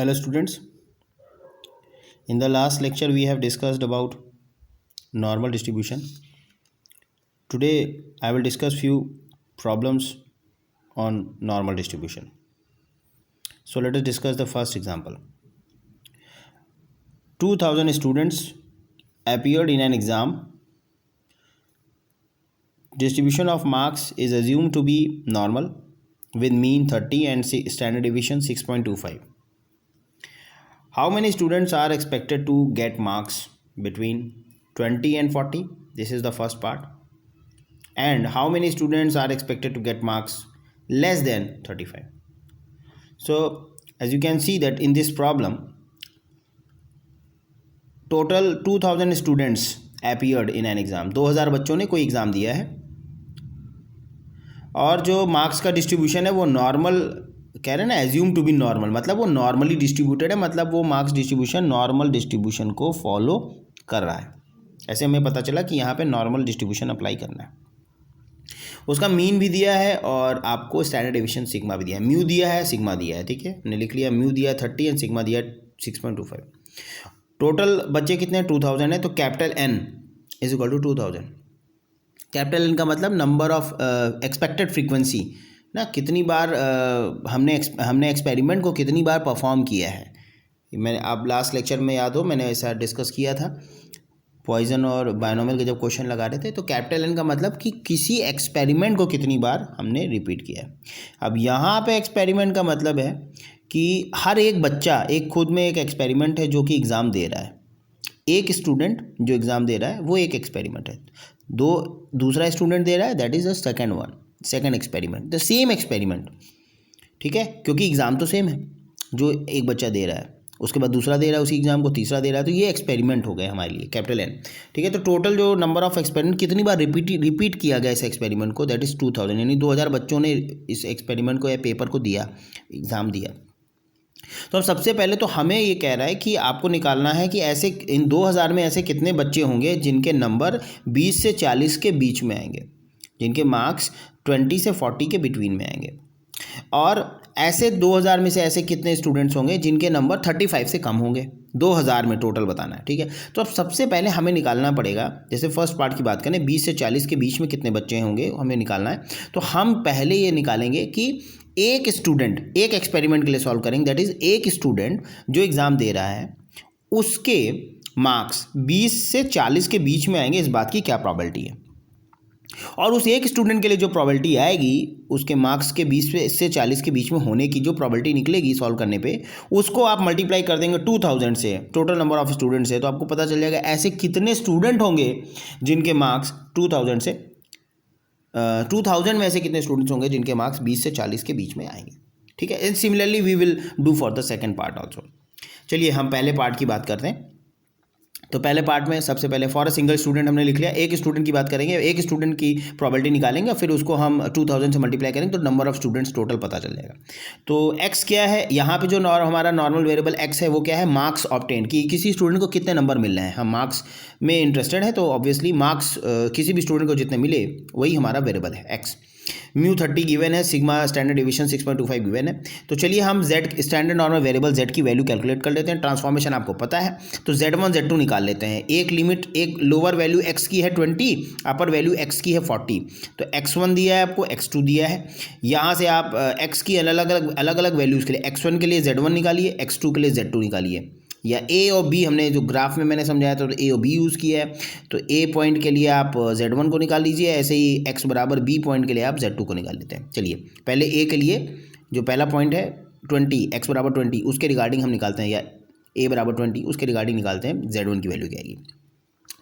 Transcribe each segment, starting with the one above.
Hello students, in the last lecture we have discussed about normal distribution. Today I will discuss few problems on normal distribution. So let us discuss the first example. 2000 students appeared in an exam. Distribution of marks is assumed to be normal with mean 30 and standard deviation 6.25. How many students are expected to get marks between 20 and 40? This is the first part. And how many students are expected to get marks less than 35? So as you can see that in this problem, total 2000 students appeared in an exam. 2000 बच्चों ने कोई exam दिया है और जो marks का distribution है वो नॉर्मल कह रहे हैं ना, एज्यूम टू बी नॉर्मल, मतलब वो नॉर्मली डिस्ट्रीब्यूटेड है, मतलब वो मार्क्स डिस्ट्रीब्यूशन नॉर्मल डिस्ट्रीब्यूशन को फॉलो कर रहा है। ऐसे हमें पता चला कि यहाँ पे नॉर्मल डिस्ट्रीब्यूशन अप्लाई करना है। उसका मीन भी दिया है और आपको स्टैंडर्ड डेविएशन सिग्मा भी दिया है, म्यू दिया है, सिग्मा दिया है। ठीक है, हमने लिख लिया, म्यू दिया 30 एंड सिग्मा दिया 6.25। टोटल बच्चे कितने 2000 है, तो capital N is equal to 2000। Capital N का मतलब नंबर ऑफ एक्सपेक्टेड फ्रीक्वेंसी ना, कितनी बार हमने एक्सपेरिमेंट को कितनी बार परफॉर्म किया है। मैंने आप लास्ट लेक्चर में याद हो मैंने ऐसा डिस्कस किया था, पॉइजन और बायनोमियल के जब क्वेश्चन लगा रहे थे, तो कैपिटल एन का मतलब कि किसी एक्सपेरिमेंट को कितनी बार हमने रिपीट किया है। अब यहाँ पे एक्सपेरिमेंट का मतलब है कि हर एक बच्चा एक खुद में एक एक्सपेरिमेंट है जो कि एग्ज़ाम दे रहा है। एक स्टूडेंट जो एग्ज़ाम दे रहा है वो एक एक्सपेरिमेंट है, दूसरा स्टूडेंट दे रहा है, that is the second experiment, the same experiment. ठीक है, क्योंकि एग्ज़ाम तो सेम है, जो एक बच्चा दे रहा है उसके बाद दूसरा दे रहा है उसी एग्ज़ाम को, तीसरा दे रहा है, तो ये एक्सपेरिमेंट हो गए हमारे लिए कैपिटल एन। ठीक है, तो टोटल जो नंबर ऑफ एक्सपेरिमेंट कितनी बार रिपीट किया गया इस एक्सपेरिमेंट को, दैट इज़ 2000, यानी 2000 बच्चों ने इस एक्सपेरिमेंट को या पेपर को दिया, एग्ज़ाम दिया। तो अब सबसे पहले तो हमें ये कह रहा है कि आपको निकालना है कि ऐसे इन 2000 में ऐसे कितने बच्चे होंगे जिनके नंबर 20 से 40 के बीच में आएंगे, जिनके मार्क्स 20 से 40 के बिटवीन में आएंगे, और ऐसे 2000 में से ऐसे कितने स्टूडेंट्स होंगे जिनके नंबर 35 से कम होंगे। 2000 में टोटल बताना है। ठीक है, तो अब सबसे पहले हमें निकालना पड़ेगा, जैसे फर्स्ट पार्ट की बात करें 20 से 40 के बीच में कितने बच्चे होंगे हमें निकालना है। तो हम पहले ये निकालेंगे कि एक स्टूडेंट एक एक्सपेरिमेंट के लिए सॉल्व करेंगे, दैट इज़ एक स्टूडेंट जो एग्ज़ाम दे रहा है उसके मार्क्स 20 से 40 के बीच में आएंगे, इस बात की क्या प्रॉबिलिटी है। और उस एक स्टूडेंट के लिए जो प्रॉबिलिटी आएगी उसके मार्क्स के 20 से 40 के बीच में होने की जो प्रॉबिलिटी निकलेगी सॉल्व करने पे, उसको आप मल्टीप्लाई कर देंगे 2000 से, टोटल नंबर ऑफ स्टूडेंट्स है, तो आपको पता चल जाएगा ऐसे कितने स्टूडेंट होंगे जिनके मार्क्स 2000 में ऐसे कितने स्टूडेंट्स होंगे जिनके मार्क्स 20 से 40 के बीच में आएंगे। ठीक है, and similarly we will do for the second part also. चलिए हम पहले पार्ट की बात करते हैं। तो पहले पार्ट में सबसे पहले फॉर अ सिंगल स्टूडेंट हमने लिख लिया, एक स्टूडेंट की बात करेंगे, एक स्टूडेंट की प्रॉबिलिटी निकालेंगे, फिर उसको हम 2000 से मल्टीप्लाई करेंगे तो नंबर ऑफ स्टूडेंट्स टोटल पता चल जाएगा। तो एक्स क्या है, यहाँ पे जो हमारा नॉर्मल वेरिएबल एक्स है वो क्या है, मार्क्स ऑब्टेन, कि किसी स्टूडेंट को कितने नंबर मिल रहे हैं। हम मार्क्स में इंटरेस्टेड है तो ऑब्वियसली मार्क्स किसी भी स्टूडेंट को जितने मिले वही हमारा वेरिएबल है एक्स। म्यू 30 गिवन है, सिग्मा स्टैंडर्ड डेविएशन 6.25 गिवन है। तो चलिए हम Z standard normal variable Z की वैल्यू कैलकुलेट कर लेते हैं। ट्रांसफॉर्मेशन आपको पता है, तो Z1 Z2 निकाल लेते हैं। एक लिमिट, एक लोअर वैल्यू x की है 20, अपर वैल्यू x की है 40, तो x1 दिया है आपको, x2 दिया है। यहाँ से आप x की अलग अलग वैल्यूज़ के लिए x1 के लिए Z1 निकालिए, x2 के लिए Z2 निकालिए, या ए और बी, हमने जो ग्राफ में मैंने समझाया था तो ए और बी यूज़ किया है, तो ए पॉइंट के लिए आप Z1 को निकाल लीजिए, ऐसे ही x बराबर बी पॉइंट के लिए आप Z2 को निकाल लेते हैं। चलिए पहले ए के लिए जो पहला पॉइंट है 20, x बराबर 20, उसके रिगार्डिंग हम निकालते हैं, या ए बराबर 20 उसके रिगार्डिंग निकालते हैं Z1 की वैल्यू क्या आएगी।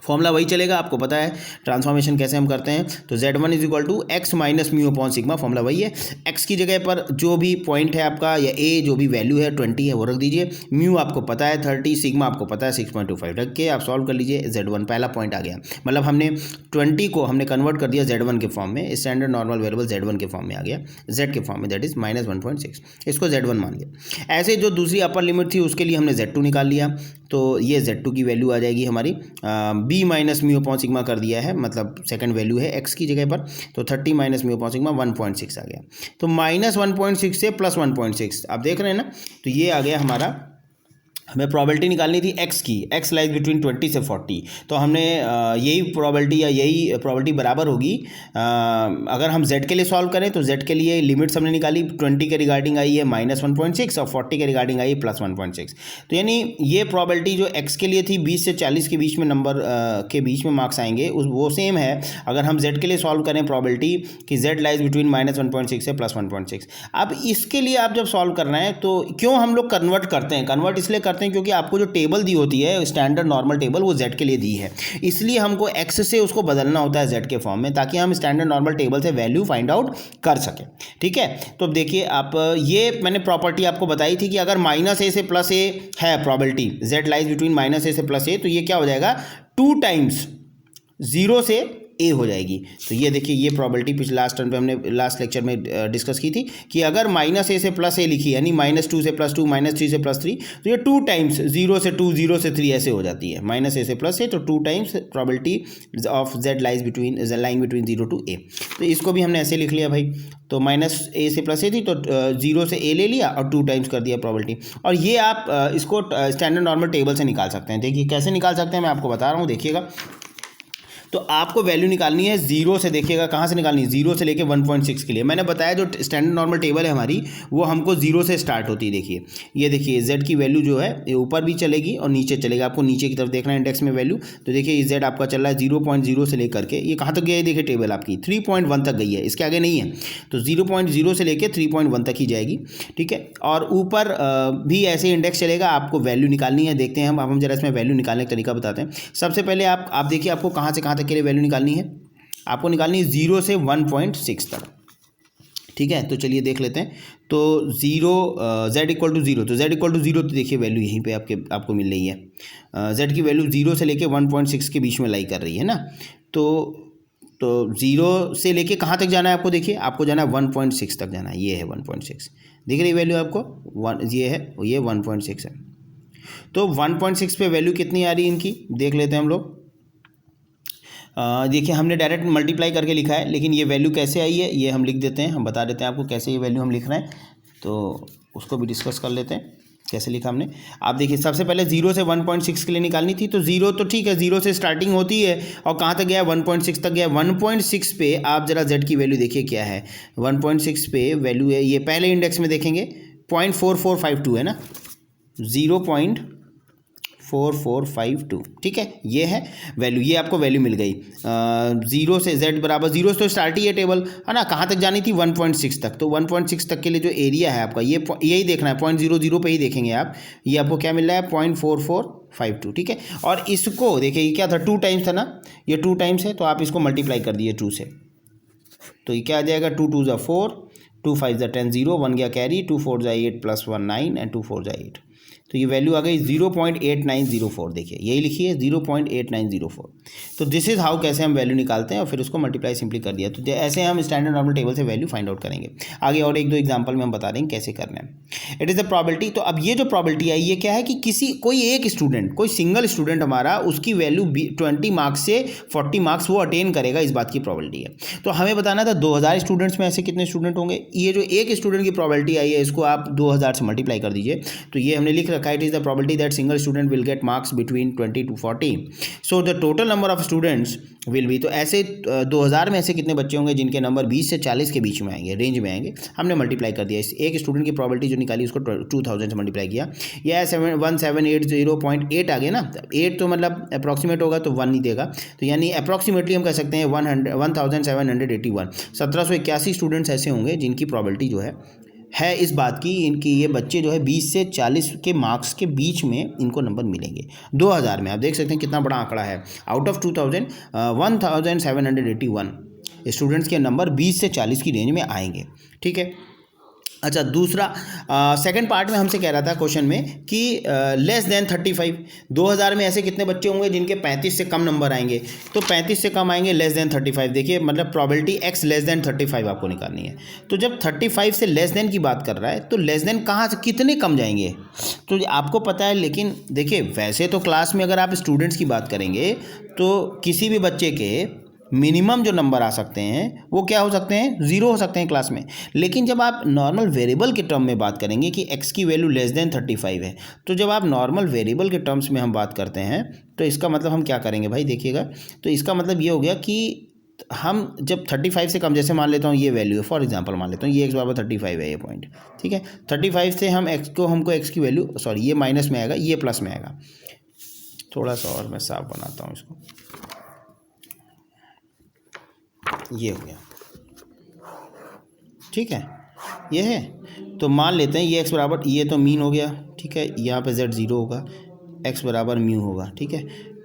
फॉर्मूला वही चलेगा, आपको पता है ट्रांसफॉर्मेशन कैसे हम करते हैं। तो Z1 is equal to X minus mu upon sigma, formula वही है। x की जगह पर जो भी पॉइंट है आपका, या a जो भी वैल्यू है 20 है वो रख दीजिए, म्यू आपको पता है 30, सिग्मा आपको पता है 6.25, रख के आप सॉल्व कर लीजिए। Z1 पहला पॉइंट आ गया, मतलब हमने 20 को हमने कन्वर्ट कर दिया Z1 के फॉर्म में, स्टैंडर्ड नॉर्मल वेरिएबल Z1 के फॉर्म में आ गया, Z के फॉर्म में, दैट इज -1.6, इसको Z1 मान लिया। ऐसे जो दूसरी अपर लिमिट थी उसके लिए हमने Z2 निकाल लिया, तो ये Z2 की वैल्यू आ जाएगी हमारी b minus mu upon sigma कर दिया है, मतलब सेकंड वैल्यू है x की जगह पर, तो 30 माइनस म्यू अपॉन सिग्मा 1.6 आ गया। तो -1.6 से +1.6 आप देख रहे हैं ना, तो ये आ गया हमारा। हमें प्रॉबिलिटी निकालनी थी x की, x लाइज बिटवीन 20 से 40, तो हमने यही प्रॉबिलिटी या यही प्रॉबिलिटी बराबर होगी अगर हम z के लिए सॉल्व करें, तो z के लिए लिमिट्स हमने निकाली, 20 के रिगार्डिंग आई है -1.6 और 40 के रिगार्डिंग आई है +1.6। तो यानी ये प्रॉबिलिटी जो x के लिए थी 20 से 40 के बीच में नंबर के बीच में मार्क्स आएंगे, उस वो सेम है अगर हम z के लिए सॉल्व करें प्रॉबिलिटी कि z लाइज बिटवीन -1.6 से +1.6। अब इसके लिए आप जब सॉल्व कर रहे हैं तो क्यों हम लोग कन्वर्ट करते हैं, कन्वर्ट इसलिए करते हैं क्योंकि आपको जो टेबल दी होती है स्टैंडर्ड नॉर्मल टेबल वो z के लिए दी है, इसलिए हमको x से उसको बदलना होता है z के फॉर्म में, ताकि हम स्टैंडर्ड नॉर्मल टेबल से वैल्यू फाइंड आउट कर सकें। ठीक है, तो अब देखिए आप, ये मैंने प्रॉपर्टी आपको बताई थी कि अगर -a से +a है probability, z lies between -a से +a, तो ये क्या हो जाएगा 2 टाइम्स 0 से ए हो जाएगी। तो ये देखिए ये प्रॉबिलिटी पिछले लास्ट टर्म पे हमने लास्ट लेक्चर में डिस्कस की थी कि अगर -a से +a लिखी यानी -2 से +2 -3 से +3, तो ये 2 टाइम्स 0 से 2 0 से 3 ऐसे हो जाती है, -a से +a, तो 2 times probability of z lies between lying between 0 to a। तो इसको भी हमने ऐसे लिख लिया भाई, तो -a से +a थी तो 0 से a ले लिया और 2 टाइम्स कर दिया प्रॉबिलिटी। और ये आप इसको स्टैंडर्ड नॉर्मल टेबल से निकाल सकते हैं। देखिए कैसे निकाल सकते हैं मैं आपको बता रहा हूँ, देखिएगा। तो आपको वैल्यू निकालनी है 0 से, देखिएगा कहाँ से निकालनी है, 0 से लेके 1.6 के लिए। मैंने बताया जो स्टैंडर्ड नॉर्मल टेबल है हमारी वो हमको 0 से स्टार्ट होती है। देखिए ये देखिए z की वैल्यू जो है ये ऊपर भी चलेगी और नीचे चलेगा, आपको नीचे की तरफ देखना है इंडेक्स में वैल्यू। तो देखिए z आपका चल रहा है 0.0 से लेकर के ये कहाँ तक गया है, देखिए टेबल आपकी 3.1 तक गई है, इसके आगे नहीं है। तो 0.0 से लेके 3.1 तक ही जाएगी। ठीक है, और ऊपर भी ऐसे इंडेक्स चलेगा, आपको वैल्यू निकालनी है। देखते हैं हम जरा इसमें वैल्यू निकालने का तरीका बताते हैं। सबसे पहले आप देखिए आपको कहाँ से कहाँ तक के लिए वैल्यू निकालनी है, आपको निकालनी है 0 से 1.6 तक। ठीक है, तो चलिए देख लेते हैं। तो 0 z इक्वल टू 0, तो z इक्वल टू 0, तो देखिए वैल्यू यहीं पे आपको मिल रही है। z की वैल्यू 0 से लेके 1.6 के बीच में लाई कर रही है ना। तो 0 से लेके कहाँ तक जाना है आपको, देखिए आपको जाना है 1.6 तक जाना है, ये है 1.6, दिख रही वैल्यू आपको, ये है, ये 1.6 है। तो 1.6 पे वैल्यू कितनी आ रही है इनकी, देख लेते हैं हम लोग। देखिए हमने डायरेक्ट मल्टीप्लाई करके लिखा है, लेकिन ये वैल्यू कैसे आई है ये हम लिख देते हैं, हम बता देते हैं आपको कैसे ये वैल्यू हम लिख रहे हैं, तो उसको भी डिस्कस कर लेते हैं कैसे लिखा हमने। आप देखिए सबसे पहले 0 से 1.6 के लिए निकालनी थी, तो 0 तो ठीक है, 0 से स्टार्टिंग होती है और कहाँ तक गया, 1.6 तक गया। 1.6 पे आप जरा z की वैल्यू देखिए क्या है, 1.6 पे वैल्यू है, ये पहले इंडेक्स में देखेंगे 0.4452 है ना, 0.4452। ठीक है, ये है वैल्यू, ये आपको वैल्यू मिल गई। 0 से z बराबर 0 से तो स्टार्ट ही है टेबल, है ना, कहाँ तक जानी थी 1.6 तक। तो 1.6 तक के लिए जो एरिया है आपका ये यही देखना है, 0.00 पे ही देखेंगे आप, ये आपको क्या मिल रहा है 0.4452। ठीक है, और इसको देखिए ये क्या था, 2 टाइम्स था ना, ये 2 टाइम्स है, तो आप इसको मल्टीप्लाई कर दिए 2 से, तो ये क्या आ जाएगा 2 2 = 4, 2 5 = 10, 0 1 गया कैरी, 2 4 = 8 + 1 9 एंड 2 4 = 8। तो ये वैल्यू आ गई 0.8904, देखिए यही लिखिए 0.8904। तो दिस इज़ हाउ कैसे हम वैल्यू निकालते हैं और फिर उसको मल्टीप्लाई सिंपली कर दिया। तो ऐसे हम स्टैंडर्ड नॉर्मल टेबल से वैल्यू फाइंड आउट करेंगे। आगे और 1-2 एग्जांपल में हम बता देंगे कैसे करना है। It is the probability. तो अब ये जो प्रॉबिलिटी आई ये क्या है कि कोई एक स्टूडेंट, कोई सिंगल स्टूडेंट हमारा, उसकी वैल्यू 20 मार्क्स से 40 मार्क्स वो अटेन करेगा, इस बात की प्रॉबिलिटी है। तो हमें बताना था 2000 स्टूडेंट्स में ऐसे कितने स्टूडेंट होंगे। ये जो एक स्टूडेंट की प्रॉबिलिटी आई है इसको आप 2000 से मल्टीप्लाई कर दीजिए। तो ये हमने लिख रखा है, it is the probability that single student will get marks between 20 to 40, so the total number of students will be. तो ऐसे 2000 में ऐसे कितने बच्चे होंगे जिनके नंबर 20 से 40 के बीच में आएंगे, रेंज में आएंगे। हमने मल्टीप्लाई कर दिया, इस एक स्टूडेंट की प्रॉबिलिटी जो निकाली उसको 2000 से मल्टीप्लाई किया, यह 1780.8 आ गया ना। 8 तो मतलब अप्रॉक्सीमेट होगा तो 1 नहीं देगा, तो यानी अप्रॉक्सीमेटली हम कह सकते हैं 1781, 1781 स्टूडेंट्स ऐसे होंगे जिनकी प्रॉबिलिटी जो है इस बात की इनकी ये बच्चे जो है 20 से 40 के मार्क्स के बीच में इनको नंबर मिलेंगे 2000 में। आप देख सकते हैं कितना बड़ा आंकड़ा है। आउट ऑफ 1781 स्टूडेंट्स के नंबर 20 से 40 की रेंज में आएंगे। ठीक है, अच्छा, दूसरा सेकंड पार्ट में हमसे कह रहा था क्वेश्चन में कि लेस देन 35। 2000 में ऐसे कितने बच्चे होंगे जिनके 35 से कम नंबर आएंगे? तो 35 से कम आएंगे, लेस देन 35। देखिए मतलब प्रॉबिलिटी x लेस देन 35 आपको निकालनी है। तो जब 35 से लेस देन की बात कर रहा है तो लेस देन कहाँ से कितने कम जाएंगे तो आपको पता है। लेकिन देखिए वैसे तो क्लास में अगर आप स्टूडेंट्स की बात करेंगे तो किसी भी बच्चे के मिनिमम जो नंबर आ सकते हैं वो क्या हो सकते हैं, 0 हो सकते हैं क्लास में। लेकिन जब आप नॉर्मल वेरिएबल के टर्म में बात करेंगे कि x की वैल्यू लेस देन 35 है, तो जब आप नॉर्मल वेरिएबल के टर्म्स में हम बात करते हैं तो इसका मतलब हम क्या करेंगे भाई, देखिएगा। तो इसका मतलब ये हो गया कि हम जब 35 से कम, जैसे मान लेता हूँ ये वैल्यू है, फॉर एग्जांपल मान लेता हूँ ये x बराबर 35 है, ये पॉइंट, ठीक है। 35 से हम हमको x की वैल्यू, सॉरी ये माइनस में आएगा, ये प्लस में आएगा। थोड़ा सा और मैं साफ बनाता हूँ इसको, ये हो गया, ठीक है, ये है। तो मान लेते हैं ये x बराबर, ये तो मीन हो गया, ठीक है, यहाँ पे z 0 होगा, x बराबर म्यू होगा, ठीक है।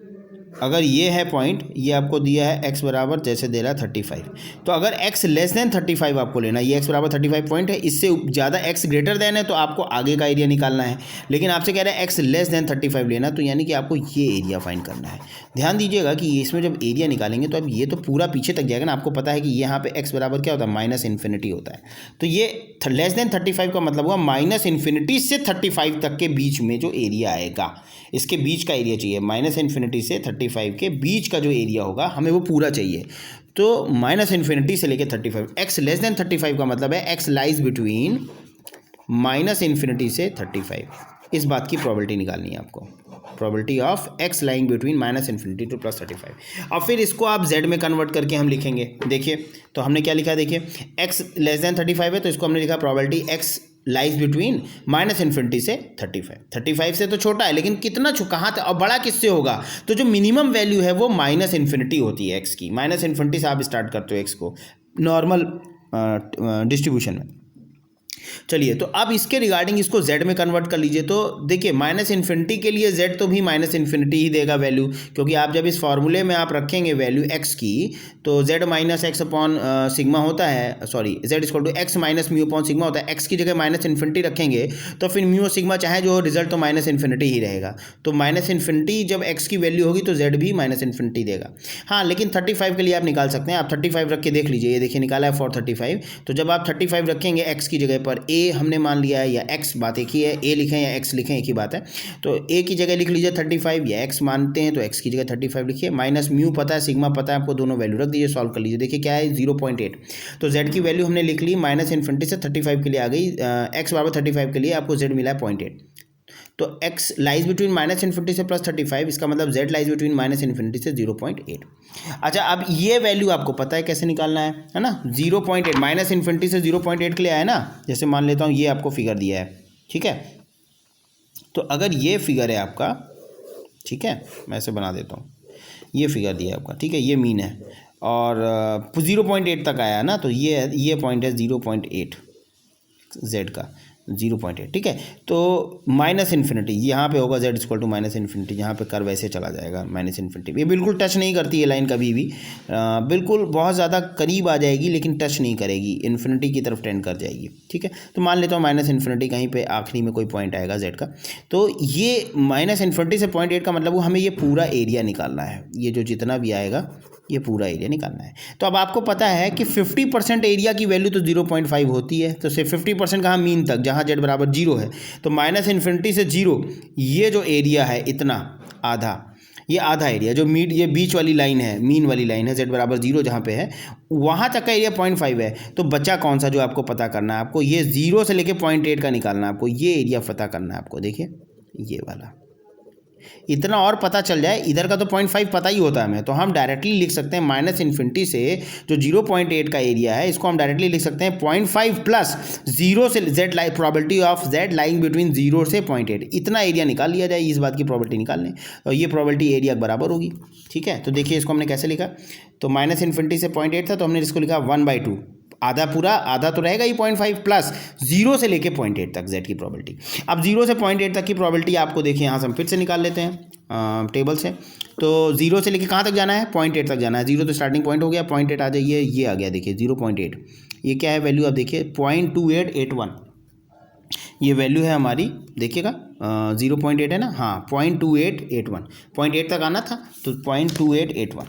अगर ये है पॉइंट, ये आपको दिया है x बराबर जैसे दे रहा है 35, तो अगर x लेस देन 35 आपको लेना है, ये x बराबर 35 पॉइंट है, इससे ज़्यादा x ग्रेटर देन है तो आपको आगे का एरिया निकालना है। लेकिन आपसे कह रहा है x लेस देन 35 लेना, तो यानी कि आपको ये एरिया फाइंड करना है। ध्यान दीजिएगा कि इसमें जब एरिया निकालेंगे तो अब ये तो पूरा पीछे तक जाएगा ना। आपको पता है कि यहाँ पे x बराबर क्या होता है, माइनस इन्फिनिटी होता है। तो ये लेस देन 35 का मतलब हुआ माइनस इन्फिनिटी से 35 तक के बीच में जो एरिया आएगा, इसके बीच का एरिया चाहिए। माइनस इन्फिनिटी से 35 के बीच का जो एरिया होगा हमें वो पूरा चाहिए। तो माइनस इन्फिनिटी से लेके 35, x लेस देन 35 का मतलब है x lies between minus infinity से 35। इस बात की प्रोबेबिलिटी निकालनी है आपको, probability of x lying between minus infinity two plus 35। और फिर इसको आप z में कन्वर्ट करके हम लिखेंगे। देखिए तो हमने क्या लिखा, देखिए x लेस देन 35 है तो इसको हमने लिखा probability x lies between minus infinity से 35 से तो छोटा है, लेकिन कितना कहाँ तक और बड़ा किससे होगा, तो जो मिनिमम वैल्यू है वो माइनस इन्फिनिटी होती है x की। माइनस इन्फिनिटी से आप स्टार्ट करते हो x को नॉर्मल डिस्ट्रीब्यूशन में। चलिए तो अब इसके रिगार्डिंग इसको z में कन्वर्ट कर लीजिए। तो देखिए माइनस इन्फिनिटी के लिए z तो भी माइनस इन्फिनिटी ही देगा वैल्यू, क्योंकि आप जब इस फॉर्मूले में आप रखेंगे वैल्यू x की तो z minus X upon sigma होता है, sorry z equal to X minus mu upon sigma होता है। x की जगह माइनस इन्फिनिटी रखेंगे तो फिर म्यू और सिग्मा चाहे जो हो, रिजल्ट तो माइनस इन्फिनिटी ही रहेगा। तो माइनस इन्फिनिटी जब x की वैल्यू होगी तो z भी माइनस इन्फिनिटी देगा। हाँ लेकिन 35 के लिए आप निकाल सकते हैं, आप 35 रख के देख लीजिए। ये देखिए निकाला है फॉर 35। तो जब आप 35 रखेंगे x की जगह पर a हमने मान लिया है या x, बात एक ही है, a लिखें या x लिखें एक ही बात है। तो a की जगह लिख लीजिए 35 या x मानते हैं तो x की जगह 35 लिखिए। माइनस म्यू पता है, सिग्मा पता है आपको, दोनों वैल्यू रख दीजिए, सॉल्व कर लीजिए। देखिए क्या है 0.8। तो z की वैल्यू हमने लिख ली माइनस इन्फिनिटी से 35 के लिए आ गई, x बराबर 35 के लिए आपको z मिला है 0.8। तो x lies between minus infinity से प्लस 35, इसका मतलब z lies between minus infinity से 0.8। अच्छा अब ये वैल्यू आपको पता है कैसे निकालना है ना। 0.8 माइनस इन्फिनिटी से 0.8 के लिए आया ना। जैसे मान लेता हूँ ये आपको फिगर दिया है, ठीक है। तो अगर ये फिगर है आपका, ठीक है, मैं ऐसे बना देता हूँ, ये फिगर दिया है आपका, ठीक है, ये मीन है और 0.8 तक आया ना। तो ये पॉइंट है 0.8 z का, 0.8, ठीक है। तो माइनस इन्फिनिटी यहाँ पे होगा z equal to minus infinity, यहाँ पे कर्व ऐसे चला जाएगा माइनस इन्फिनिटी। ये बिल्कुल टच नहीं करती है लाइन कभी भी, बिल्कुल बहुत ज़्यादा करीब आ जाएगी लेकिन टच नहीं करेगी, इन्फिनिटी की तरफ टेंड कर जाएगी, ठीक है। तो मान लेता हूँ माइनस इन्फिनिटी कहीं पे आखिरी में कोई पॉइंट आएगा z का। तो ये माइनस इन्फिनिटी से 0.8 का मतलब वो हमें ये पूरा एरिया निकालना है, ये जो जितना भी आएगा ये पूरा एरिया निकालना है। तो अब आपको पता है कि 50% एरिया की वैल्यू तो 0.5 होती है। तो सिर्फ 50% कहाँ, मीन तक, जहाँ z बराबर 0 है। तो माइनस इन्फिनिटी से 0, ये जो एरिया है इतना आधा, ये आधा एरिया जो ये बीच वाली लाइन है, मीन वाली लाइन है, z बराबर 0 जहाँ पे है वहाँ तक का एरिया 0.5 है। तो बचा कौन सा जो आपको पता करना है, आपको ये 0 से लेके 0.8 का निकालना है, आपको ये एरिया पता करना है। आपको देखिए ये वाला, इतना और पता चल जाए, इधर का तो 0.5 पता ही होता है हमें, तो हम डायरेक्टली लिख सकते हैं माइनस इन्फिनिटी से जो 0.8 का एरिया है इसको हम डायरेक्टली लिख सकते हैं 0.5 प्लस 0 से z like probability of z lying between 0 से 0.8, इतना एरिया निकाल लिया जाए। इस बात की प्रोबेबिलिटी निकाल लें और ये प्रोबेबिलिटी एरिया बराबर होगी, ठीक है। तो देखिए इसको हमने कैसे लिखा, तो माइनस इन्फिनिटी से 0.8 था तो हमने इसको लिखा 1/2, आधा पूरा, आधा तो रहेगा ही 0.5 प्लस 0 से लेके 0.8 तक z की प्रोबेबिलिटी। अब 0 से 0.8 तक की प्रोबेबिलिटी आपको देखिए यहाँ से हम फिर से निकाल लेते हैं टेबल से। तो 0 से लेके कहाँ तक जाना है, 0.8 तक जाना है। 0 तो स्टार्टिंग पॉइंट हो गया, 0.8 आ जाइए, ये आ गया देखिए 0.8, ये क्या है वैल्यू, आप देखिए 0.2881, ये वैल्यू है हमारी, देखिएगा 0.8 है ना, हाँ 0.2881, 0.8 तक आना था तो 0.2881,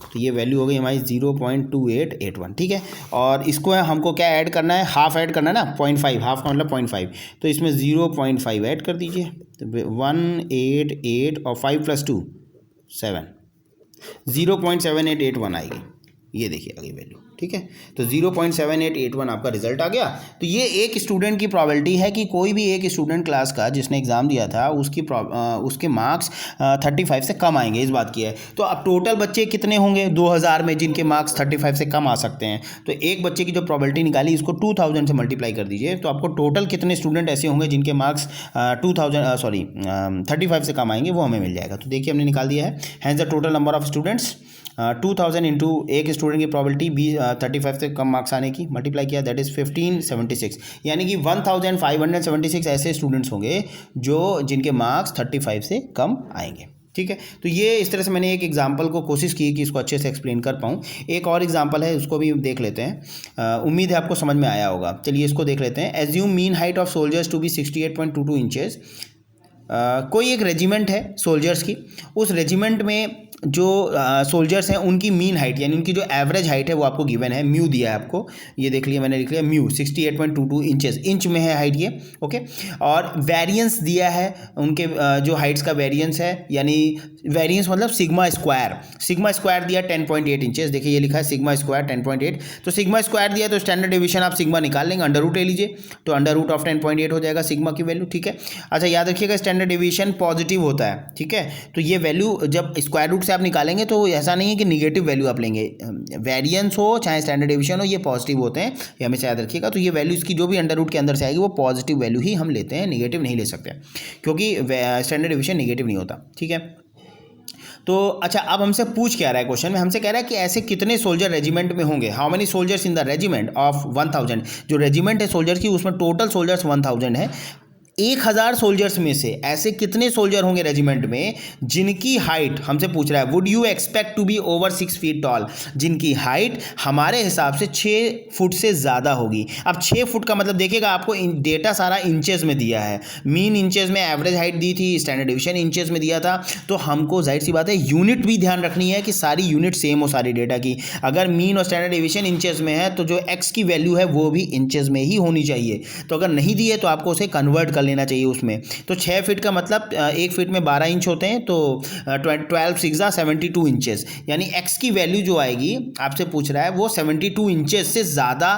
तो ये वैल्यू हो गई हमारी 0.2881, ठीक है। और इसको हमको क्या ऐड करना है, हाफ ऐड करना है ना, 0.5, हाफ का मतलब 0.5, तो इसमें 0.5 ऐड कर दीजिए, तो 188 और 5 + 2 7, 0.7881 आएगी, ये देखिए अगली वैल्यू, ठीक है। तो 0.7881 आपका रिजल्ट आ गया। तो ये एक स्टूडेंट की प्रॉबिलिटी है कि कोई भी एक स्टूडेंट क्लास का जिसने एग्ज़ाम दिया था उसके मार्क्स 35 से कम आएंगे, इस बात की है। तो अब टोटल बच्चे कितने होंगे 2000 में जिनके मार्क्स 35 से कम आ सकते हैं, तो एक बच्चे की जो प्रॉबिलिटी निकाली इसको 2000 से मल्टीप्लाई कर दीजिए, तो आपको टोटल कितने स्टूडेंट ऐसे होंगे जिनके मार्क्स 35 से कम आएंगे वो हमें मिल जाएगा। तो देखिए हमने निकाल दिया है, has the total number of students 2000 into एक स्टूडेंट की प्रॉबिलिटी 35 से कम मार्क्स आने की, मल्टीप्लाई किया, दैट इज़ 1576, यानी कि 1576 ऐसे स्टूडेंट्स होंगे जो जिनके मार्क्स 35 से कम आएंगे, ठीक है। तो ये इस तरह से मैंने एक एग्जाम्पल को कोशिश की कि इसको अच्छे से एक्सप्लेन कर पाऊँ। एक और एग्जाम्पल है, उसको भी देख लेते हैं, उम्मीद है आपको समझ में आया होगा। चलिए इसको देख लेते हैं। Assume mean height of soldiers to be 68.22 inches. कोई एक रेजिमेंट है सोल्जर्स की, उस रेजिमेंट में जो सोल्जर्स हैं उनकी मीन हाइट यानी उनकी जो एवरेज हाइट है वो आपको गिवन है, म्यू दिया है आपको, ये देख लिया मैंने, लिख लिया म्यू 68.22 इंचेस, इंच में है हाइट ये, ओके। और वेरिएंस दिया है उनके जो हाइट्स का वेरिएंस है, यानी वेरिएंस मतलब सिग्मा स्क्वायर दिया 10.8 इंचेस, देखिए ये लिखा है सिग्मा स्क्वायर 10.8, तो सिग्मा स्क्वायर दिया तो स्टैंडर्ड डिवीजन आप सिग्मा निकाल लेंगे, अंडर रूट ले लीजिए, तो अंडर रूट ऑफ 10.8 हो जाएगा सिग्मा की वैल्यू, ठीक है। अच्छा याद रखिएगा स्टैंडर्ड डिवीजन पॉजिटिव होता है, ठीक है, तो ये वैल्यू जब स्क्वायर रूट से आप निकालेंगे तो ऐसा नहीं है कि निगेटिव वैल्यू आप लेंगे, वेरिएंस हो चाहे स्टैंडर्ड डिवीजन हो ये पॉजिटिव होते हैं, ये हमेशा याद रखिएगा। तो ये वैल्यू इसकी जो भी अंडर रूट के अंदर से आएगी वो पॉजिटिव वैल्यू ही हम लेते हैं, निगेटिव नहीं ले सकते क्योंकि स्टैंडर्ड डिवीजन निगेटिव नहीं होता, ठीक है। तो अच्छा अब हमसे पूछ क्या रहा है क्वेश्चन में, हमसे कह रहा है कि ऐसे कितने सोल्जर रेजिमेंट में होंगे, how many soldiers in the regiment of 1000, जो रेजिमेंट है सोल्जर की उसमें टोटल सोल्जर्स 1000 है, 1000 सोल्जर्स में से ऐसे कितने सोल्जर होंगे रेजिमेंट में जिनकी हाइट हमसे पूछ रहा है, would you expect to be over 6 feet tall, जिनकी हाइट हमारे हिसाब से 6 फुट से ज़्यादा होगी। अब 6 फुट का मतलब देखिएगा आपको डेटा सारा इंचेस में दिया है, मीन इंचेस में एवरेज हाइट दी थी, स्टैंडर्ड डिवीजन इंचेस में दिया था, तो हमको जाहिर सी बात है यूनिट भी ध्यान रखनी है कि सारी यूनिट सेम हो सारी डेटा की। अगर मीन और स्टैंडर्ड डिवीजन इंचेस में है तो जो एक्स की वैल्यू है वो भी इंचेस में ही होनी चाहिए, तो अगर नहीं दी है तो आपको उसे कन्वर्ट कर लेना चाहिए उसमें। तो 6 फीट का मतलब 1 फीट में 12 इंच होते हैं, तो 12 6 72 इंचेस, यानी एक्स की वैल्यू जो आएगी आपसे पूछ रहा है वो 72 इंचेस से ज़्यादा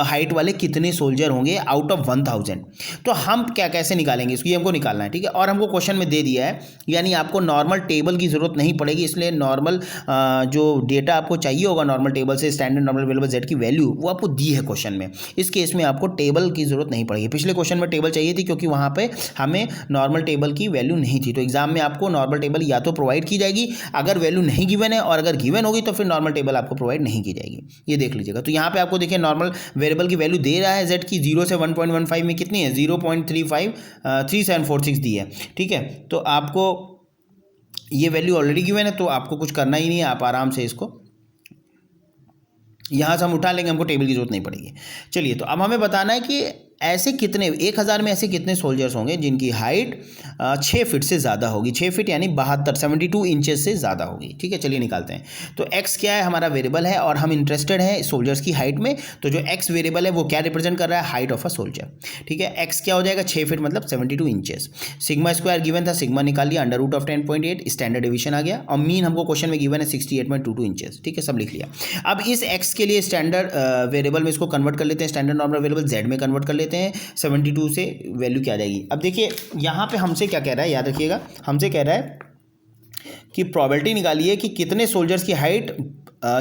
हाइट वाले कितने सोल्जर होंगे आउट ऑफ 1000। तो हम क्या कैसे निकालेंगे इसको, ये हमको निकालना है, ठीक है। और हमको क्वेश्चन में दे दिया है, यानी आपको नॉर्मल टेबल की ज़रूरत नहीं पड़ेगी, इसलिए नॉर्मल जो डेटा आपको चाहिए होगा नॉर्मल टेबल से स्टैंडर्ड नॉर्मल अवेलेबल जेड की वैल्यू वो आपको दी है क्वेश्चन में, इस केस में आपको टेबल की ज़रूरत नहीं पड़ेगी। पिछले क्वेश्चन में टेबल चाहिए थी क्योंकि वहाँ पे हमें नॉर्मल टेबल की वैल्यू नहीं थी, तो एग्जाम में आपको नॉर्मल टेबल या तो प्रोवाइड की जाएगी अगर वैल्यू नहीं गिवन है, और अगर गिवन होगी तो फिर नॉर्मल टेबल आपको प्रोवाइड नहीं की जाएगी, ये देख लीजिएगा। तो यहाँ पे आपको देखिए नॉर्मल वेरिएबल की वैल्यू दे रहा है जेड की 0 से 1.15 में कितनी है 0.3746 दी है, ठीक है। तो आपको ये वैल्यू ऑलरेडी गिवन है तो आपको कुछ करना ही नहीं है, आप आराम से इसको यहाँ से हम उठा लेंगे, हमको टेबल की जरूरत नहीं पड़ेगी। चलिए तो अब हमें बताना है कि ऐसे कितने 1000 में ऐसे कितने सोल्जर्स होंगे जिनकी हाइट 6 फीट से ज़्यादा होगी, 6 फीट यानी 72 इंचेस से ज़्यादा होगी, ठीक है। चलिए निकालते हैं। तो x क्या है हमारा वेरिएबल है और हम इंटरेस्टेड हैं सोल्जर्स की हाइट में, तो जो x वेरिएबल है वो क्या रिप्रेजेंट कर रहा है, हाइट ऑफ अ सोल्जर, ठीक है। x क्या हो जाएगा 6 फीट मतलब 72 इंचेस, सिग्मा स्क्वायर गिवन था, सिग्मा निकाल लिया, under root of 10.8 standard division आ गया, और मीन हमको क्वेश्चन में गिवन है 68.22 इंचेस, ठीक है, सब लिख लिया। अब इस x के लिए स्टैंडर्ड वेरिएबल में इसको कन्वर्ट कर लेते हैं, स्टैंडर्ड नॉर्मल वेरिएबल z में कन्वर्ट कर लेते हैं, 72 से वैल्यू क्या आ जाएगी। अब देखिए यहाँ पे हमसे क्या कह रहा है, याद रखिएगा, हमसे कह रहा है कि प्रोबेबिलिटी निकालिए कि कितने सोल्जर्स की हाइट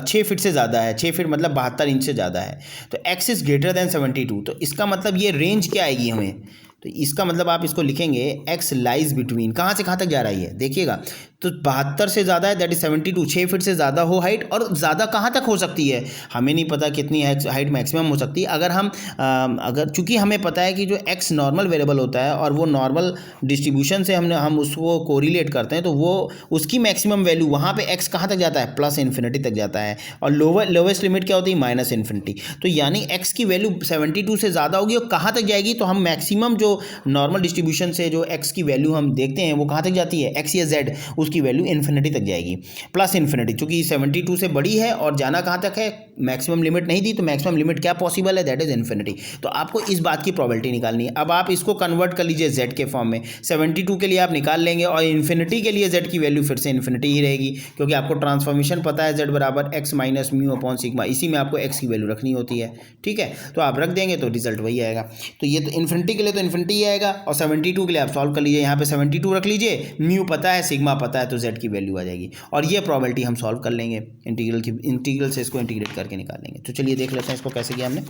6 फीट से ज़्यादा है, 6 फीट मतलब 72 इंच से ज़्यादा है, तो x इज़ ग्रेटर देन 72, तो इसका मतलब ये रेंज क्या आएगी हमें, तो इसका मतलब आप इसको लिखेंगे x लाइज बिटवीन, कहाँ से कहाँ तक जा रही है देखिएगा, तो 72 से ज़्यादा है, दैट इज 72, 6 फीट से ज़्यादा हो हाइट। और ज़्यादा कहाँ तक हो सकती है हमें नहीं पता, कितनी हाइट मैक्सिमम हो सकती है। अगर चूंकि हमें पता है कि जो एक्स नॉर्मल वेरिएबल होता है और वो नॉर्मल डिस्ट्रीब्यूशन से हम उसको कोरिलेट करते हैं, तो वो उसकी मैक्सिमम वैल्यू वहाँ पे एक्स कहाँ तक जाता है, प्लस इन्फिनिटी तक जाता है। और लोवेस्ट लिमिट क्या होती है, माइनस इन्फिनिटी। तो यानी एक्स की वैल्यू 72 से ज़्यादा होगी, और कहाँ तक जाएगी, तो हम मैक्सिमम जो नॉर्मल डिस्ट्रीब्यूशन से जो एक्स की वैल्यू हम देखते हैं वो कहाँ तक जाती है, एक्स या जेड, उसकी वैल्यू इन्फिनिटी तक जाएगी, प्लस इन्फिनिटी। चूंकि 72 से बड़ी है और जाना कहाँ तक है, मैक्सिमम लिमिट नहीं दी, तो मैक्सिमम लिमिट क्या पॉसिबल है, दैट इज इन्फिनिटी। तो आपको इस बात की प्रोबेबिलिटी निकालनी है। अब आप इसको कन्वर्ट कर लीजिए जेड के फॉर्म में, 72 के लिए आप निकाल लेंगे और इन्फिनिटी के लिए जेड की वैल्यू फिर से इन्फिनिटी ही रहेगी, क्योंकि आपको ट्रांसफॉर्मेशन पता है, जेड बराबर x minus mu upon sigma, इसी में आपको एक्स की वैल्यू रखनी होती है। ठीक है, तो आप रख देंगे तो रिजल्ट वही आएगा। तो ये तो इन्फिनिटी के लिए तो इन्फिनिटी ही आएगा, और 72 के लिए आप सॉल्व कर लीजिए, यहाँ पे 72 रख लीजिए, म्यू पता है, सिग्मा पता है, तो जेड की वैल्यू आ जाएगी। और ये प्रोबेबिलिटी हम सॉल्व कर लेंगे, इंटीग्रल से इसको इंटीग्रेट करके निकाल लेंगे। तो चलिए देख लेते हैं इसको कैसे किया हमने।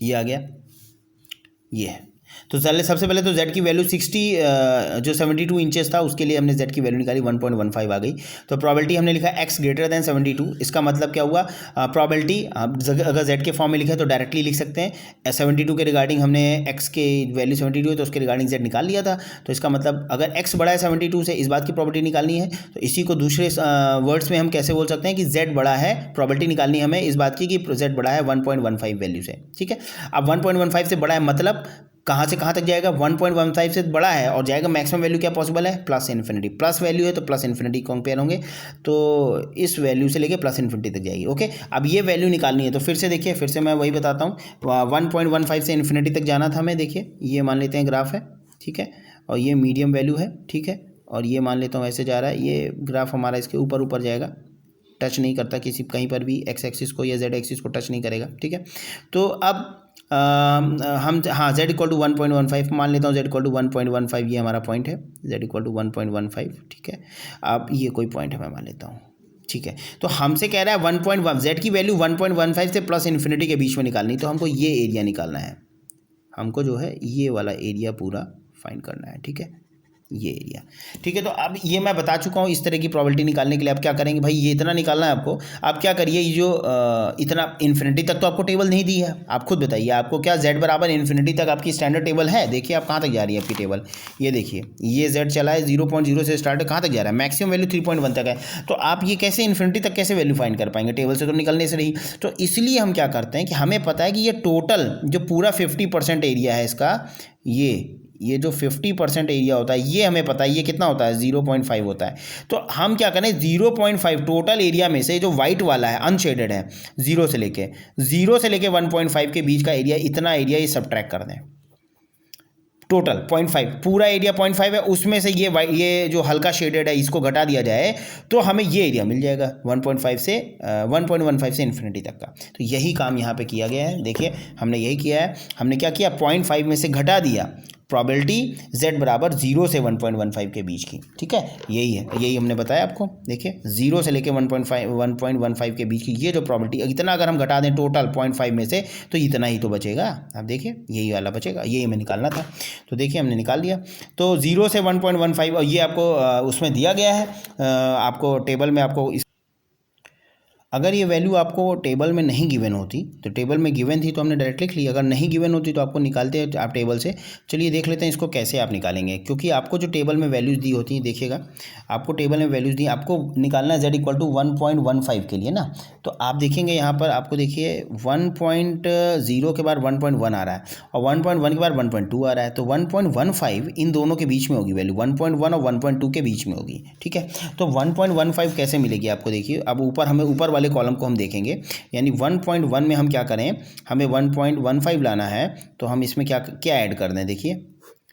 ये आ गया, ये है। तो चलिए सबसे पहले तो z की वैल्यू 60 जो 72 इंचेस था उसके लिए हमने z की वैल्यू निकाली, 1.15 आ गई। तो प्रोबेबिलिटी हमने लिखा x ग्रेटर देन 72। इसका मतलब क्या हुआ, प्रोबेबिलिटी अगर z के फॉर्म में लिखा है तो डायरेक्टली लिख सकते हैं। 72 के रिगार्डिंग हमने x के वैल्यू 72 है तो उसके रिगार्डिंग z निकाल लिया था। तो इसका मतलब अगर x बड़ा है 72 से, इस बात की प्रोबेबिलिटी निकालनी है। तो इसी को दूसरे वर्ड्स में हम कैसे बोल सकते हैं कि z बड़ा है, प्रोबेबिलिटी निकालनी हमें इस बात की कि z बड़ा है 1.15 वैल्यू से। ठीक है, अब 1.15 से बड़ा है मतलब कहाँ से कहाँ तक जाएगा, 1.15 से बड़ा है और जाएगा, मैक्सिमम वैल्यू क्या पॉसिबल है, प्लस इन्फिनिटी। प्लस वैल्यू है तो प्लस इन्फिनिटी कंपेयर होंगे, तो इस वैल्यू से लेके प्लस इन्फिनिटी तक जाएगी। ओके, अब ये वैल्यू निकालनी है। तो फिर से देखिए, फिर से मैं वही बताता हूँ, 1.15 से इन्फिनिटी तक जाना था हमें। देखिए ये मान लेते हैं ग्राफ है, ठीक है, और ये मीडियम वैल्यू है, ठीक है, और ये मान लेता हूँ ऐसे जा रहा है। ये ग्राफ हमारा इसके ऊपर ऊपर जाएगा, टच नहीं करता किसी कहीं पर भी एक्स एक्सिस को या जेड एक्सिस को टच नहीं करेगा। ठीक है, तो अब हम हाँ z इक्वल टू 1.15 मान लेता हूँ, z इक्वल टू 1.15 ये हमारा पॉइंट है, z इक्वल टू 1.15। ठीक है, अब ये कोई पॉइंट है मैं मान लेता हूँ। ठीक है, तो हमसे कह रहा है 1.1 z की वैल्यू 1.15 से प्लस इन्फिनिटी के बीच में निकालनी। तो हमको ये एरिया निकालना है, हमको जो है ये वाला एरिया पूरा फाइंड करना है। ठीक है, ये एरिया। ठीक है, तो अब ये मैं बता चुका हूँ, इस तरह की प्रोबेबिलिटी निकालने के लिए आप क्या करेंगे, भाई ये इतना निकालना है आपको। आप क्या करिए, ये जो इतना इन्फिनिटी तक तो आपको टेबल नहीं दी है, आप खुद बताइए आपको क्या z बराबर इन्फिनिटी तक आपकी स्टैंडर्ड टेबल है। देखिए आप कहाँ तक जा रही है आपकी टेबल, ये देखिए, ये z चला है 0.0 से स्टार्ट है, कहाँ तक जा रहा है, मैक्सिमम वैल्यू 3.1 तक है। तो आप ये कैसे इन्फिनिटी तक कैसे वैल्यू फाइंड कर पाएंगे, टेबल से तो निकलने से नहीं। तो इसलिए हम क्या करते हैं कि हमें पता है कि ये टोटल जो पूरा 50% एरिया है इसका, ये जो 50% एरिया होता है ये हमें पता है, ये कितना होता है 0.5 होता है। तो हम क्या करें, 0.5 टोटल एरिया में से जो वाइट वाला है अनशेडेड है, 0 से लेके 1.5 के बीच का एरिया, इतना एरिया ये सब्ट्रैक्ट कर दें। टोटल 0.5 पूरा एरिया 0.5 है, उसमें से ये जो हल्का शेडेड है इसको घटा दिया जाए तो हमें ये एरिया मिल जाएगा 1.5 से 1.15 से इन्फिनिटी तक का। तो यही काम यहाँ पे किया गया है। देखिए हमने यही किया है, हमने क्या किया, 0.5 में से घटा दिया प्रोबेबिलिटी z बराबर 0 से 1.15 के बीच की। ठीक है, यही है, यही हमने बताया आपको। देखिए 0 से लेके 1.15 के बीच की ये जो प्रोबेबिलिटी, इतना अगर हम घटा दें टोटल 0.5 में से तो इतना ही तो बचेगा। आप देखिए यही वाला बचेगा, यही हमें निकालना था। तो देखिए हमने निकाल दिया। तो 0 से 1.15 और ये आपको उसमें दिया गया है, आपको टेबल में आपको अगर ये वैल्यू आपको टेबल में नहीं गिवन होती, तो टेबल में गिवन थी तो हमने डायरेक्ट लिख ली, अगर नहीं गिवन होती तो आपको निकालते हैं आप टेबल से। चलिए देख लेते हैं इसको कैसे आप निकालेंगे, क्योंकि आपको जो टेबल में वैल्यूज़ दी होती हैं, देखिएगा आपको टेबल में वैल्यूज़ दी, आपको निकालना है z इक्वल टू 1.15 के लिए ना। तो आप देखेंगे यहाँ पर आपको देखिए 1.0 के बाद 1.1 आ रहा है और 1.1 के बाद 1.2 आ रहा है। तो 1.15 इन दोनों के बीच में होगी वैल्यू, 1.1 और 1.2 के बीच में होगी। ठीक है, तो 1.15 कैसे मिलेगी आपको, देखिए अब ऊपर हमें ऊपर वाले कॉलम को हम देखेंगे, यानी 1.1 में हम क्या करें, हमें 1.15 लाना है तो हम इसमें क्या क्या ऐड कर दें। देखिए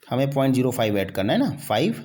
हमें 0.05 ऐड करना है ना, 5,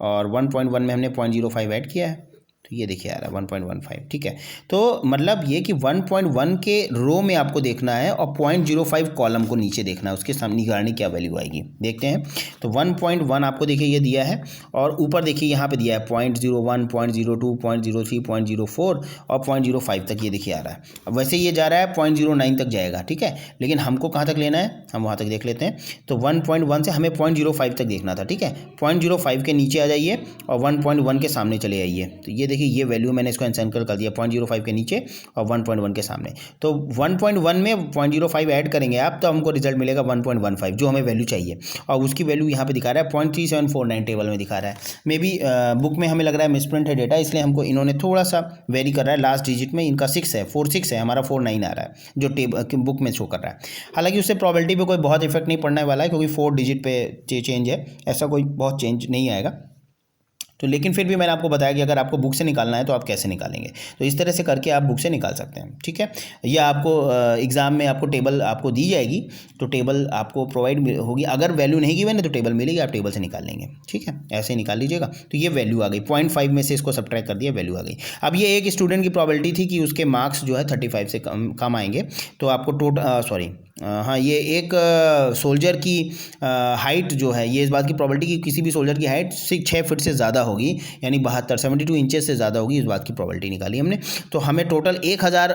और 1.1 में हमने 0.05 ऐड किया है। तो ये देखिए आ रहा है 1.15, ठीक है। तो मतलब ये कि 1.1 के रो में आपको देखना है और 0.05 कॉलम को नीचे देखना है, उसके सामने निकालने क्या वैल्यू आएगी देखते हैं। तो 1.1 आपको देखिए ये दिया है और ऊपर देखिए यहाँ पे दिया है 0.01, 0.02, 0.03, 0.04 और 0.05 तक ये देखिए आ रहा है। अब वैसे ये जा रहा है 0.09 तक जाएगा, ठीक है, लेकिन हमको कहाँ तक लेना है, हम वहाँ तक देख लेते हैं। तो 1.1 से हमें 0.05 तक देखना था, ठीक है। 0.05 के नीचे आ जाइए और 1.1 के सामने चले आइए। तो ये देखिए ये वैल्यू मैंने इसको एनसेंकर कर दिया 0.05 के नीचे और 1.1 के सामने। तो 1.1 में 0.05 ऐड करेंगे आप तो हमको रिजल्ट मिलेगा 1.15 जो हमें वैल्यू चाहिए, और उसकी वैल्यू यहाँ पे दिखा रहा है 0.3749 टेबल में दिखा रहा है। मे बी बुक में हमें लग रहा है मिसप्रिंट है डेटा, इसलिए हमको इन्होंने थोड़ा सा वेरी कर रहा है। लास्ट डिजिट में इनका 6 है, 46 है, हमारा 49 आ रहा है जो बुक में शो कर रहा है। हालांकि उससे प्रोबेबिलिटी पे कोई बहुत इफेक्ट नहीं पड़ने वाला है क्योंकि 4 डिजिट पे चेंज है, ऐसा कोई बहुत चेंज नहीं आएगा। तो लेकिन फिर भी मैंने आपको बताया कि अगर आपको बुक से निकालना है तो आप कैसे निकालेंगे, तो इस तरह से करके आप बुक से निकाल सकते हैं, ठीक है। या आपको एग्ज़ाम में आपको टेबल आपको दी जाएगी तो टेबल आपको प्रोवाइड होगी, अगर वैल्यू नहीं गिवन है तो टेबल मिलेगी, आप टेबल से निकाल लेंगे, ठीक है, ऐसे ही निकाल लीजिएगा। तो ये वैल्यू आ गई 0.5 में से इसको सब्ट्रैक्ट कर दिया, वैल्यू आ गई। अब ये एक स्टूडेंट की प्रोबेबिलिटी थी कि उसके मार्क्स जो है 35 से कम आएंगे, तो आपको हाँ ये एक सोल्जर की हाइट जो है, ये इस बात की प्रोबेबिलिटी कि किसी भी सोल्जर की हाइट 6 फीट से ज़्यादा होगी, यानी 72 इंचेस से ज़्यादा होगी, इस बात की प्रोबेबिलिटी निकाली हमने। तो हमें टोटल 1000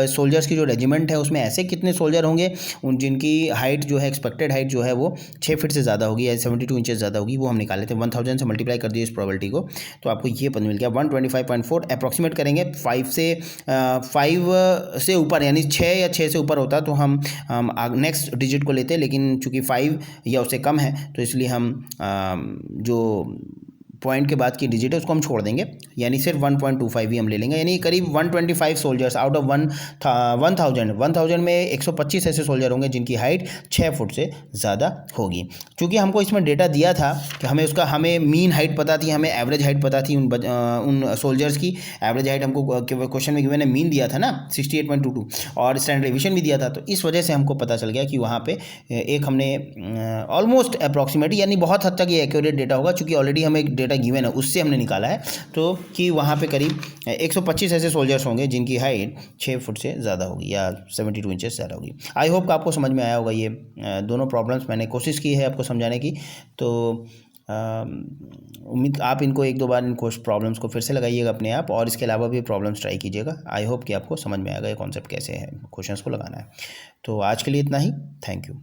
सोल्जर्स की जो रेजिमेंट है उसमें ऐसे कितने सोल्जर होंगे उन जिनकी हाइट जो है एक्सपेक्टेड हाइट जो है वो 6 फीट से ज़्यादा होगी या 72 इंचेस ज़्यादा होगी, वो हम निकाल लेते हैं। 1000 से मल्टीप्लाई कर दिए इस प्रोबेबिलिटी को, तो आपको ये पता मिल गया 125.4। अप्रॉक्सीमेट करेंगे 5 से ऊपर, यानी 6 या 6 से ऊपर होता तो हम नेक्स्ट डिजिट को लेते, लेकिन चूंकि 5 या उससे कम है तो इसलिए हम जो पॉइंट के बाद की डिजिट है उसको हम छोड़ देंगे, यानी सिर्फ 1.25 ही हम ले लेंगे, यानी करीब 125 सोल्जर्स आउट ऑफ 1000 में 125 ऐसे सोल्जर होंगे जिनकी हाइट 6 फुट से ज़्यादा होगी। क्योंकि हमको इसमें डेटा दिया था कि हमें मीन हाइट पता थी, हमें एवरेज हाइट पता थी उन सोल्जर्स की। एवरेज हाइट हमको क्वेश्चन में गिवन है, मीन दिया था ना 68.22 और स्टैंडर्ड डेविएशन भी दिया था, तो इस वजह से हमको पता चल गया कि वहाँ पे एक हमने ऑलमोस्ट अप्रॉक्सीमेट, यानी बहुत हद तक ये एक्यूरेट डेटा होगा चूँकि ऑलरेडी हमें एक डेटा गिवन है उससे हमने निकाला है, तो कि वहाँ पे करीब 125 ऐसे सोल्जर्स होंगे जिनकी हाइट 6 फुट से ज़्यादा होगी या 72 इंचेस ज़्यादा होगी। आई होप कि आपको समझ में आया होगा। ये दोनों प्रॉब्लम्स मैंने कोशिश की है आपको समझाने की, तो उम्मीद आप इनको 1-2 बार इनको प्रॉब्लम्स को फिर से लगाइएगा अपने आप, और इसके अलावा भी प्रॉब्लम्स ट्राई कीजिएगा। आई होप कि आपको समझ में आएगा ये कॉन्सेप्ट कैसे है क्वेश्चंस को लगाना है। तो आज के लिए इतना ही, थैंक यू।